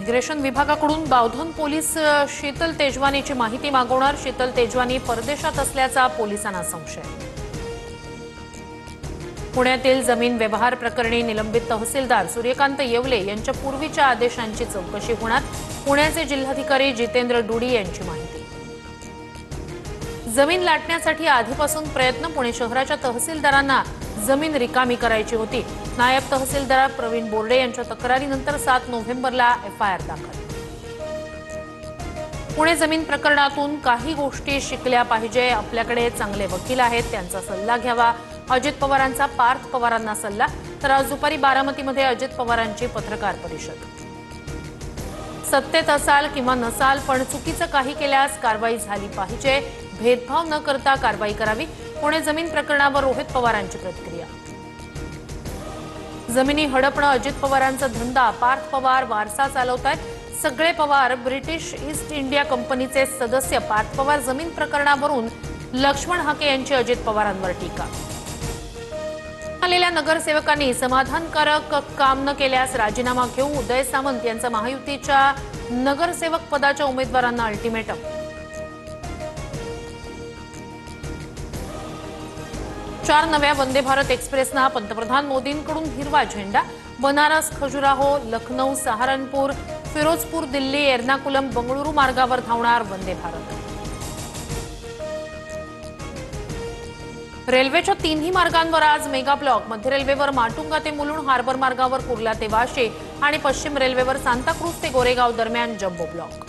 Immigration विभागाकडून Bavdhan police Sheetal तेजवानीची माहिती मागवणार। शीतल तेजवानी परदेशात असल्याचा पोलिसांना संशय। पुण्यातील जमीन व्यवहार प्रकरणी निलंबित तहसीलदार सूर्यकांत येवले यांच्या पूर्वीच्या आदेशांची चौकशी होणार। पुण्याचे जिल्हाधिकारी जितेंद्र डुडी यांची माहिती। जमीन लाटण्यासाठी आधीपासून प्रयत्न। पुणे शहराच्या तहसीलदारांना जमीन रिकामी करायची होती। नायब तहसीलदार प्रवीण बोर्डे यांच्या तक्रारीनंतर 7 नोव्हेंबरला एफआयआर दाखल। पुणे जमीन प्रकरणातून काही गोष्टी शिकल्या पाहिजे। आपल्याकडे चांगले वकील आहेत, त्यांचा सल्ला घ्यावा। अजित पवारांचा पार्थ पवारांना सल्ला। तर आज दुपारी बारामतीमध्ये अजित पवारांची पत्रकार परिषद। सत्तेत असाल किंवा नसाल पण चुकीचं काही केल्यास कारवाई झाली पाहिजे। भेदभाव न करता कारवाई करावी। पुणे जमीन प्रकरणावर रोहित पवारांची प्रतिक्रिया। जमिनी हडपणं अजित पवारांचा धंदा। पार्थ पवार वारसा चालवतायत। सगळे पवार ब्रिटिश ईस्ट इंडिया कंपनीचे सदस्य। पार्थ पवार जमीन प्रकरणावरून लक्ष्मण हाके यांची अजित पवारांवर टीका। आलेल्या नगरसेवकांनी समाधानकारक काम न केल्यास राजीनामा घेऊ। उदय सामंत यांचा महायुतीच्या नगरसेवक पदाच्या उमेदवारांना अल्टिमेटम। 4 नव्या वंदे भारत एक्सप्रेसना पंतप्रधान मोदींकडून हिरवा झेंडा। बनारस, खजुराहो, लखनौ, सहारनपूर, फिरोजपूर, दिल्ली, एर्नाकुलम, बंगळुरू मार्गावर धावणार वंदे भारत। रेल्वेच्या 3ही मार्गांवर आज मेगा ब्लॉक। मध्य रेल्वेवर माटुंगा ते मुलुंड, हार्बर मार्गावर कुर्ला ते वाशी आणि पश्चिम रेल्वेवर सांताक्रूज ते गोरेगाव दरम्यान जम्बो ब्लॉक।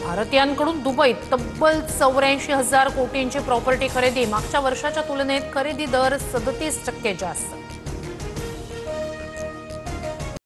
भारतीयांकडून दुबईत तब्बल 84,000 कोटींची प्रॉपर्टी खरेदी। मागच्या वर्षाच्या तुलनेत खरेदी दर 37% जास्त।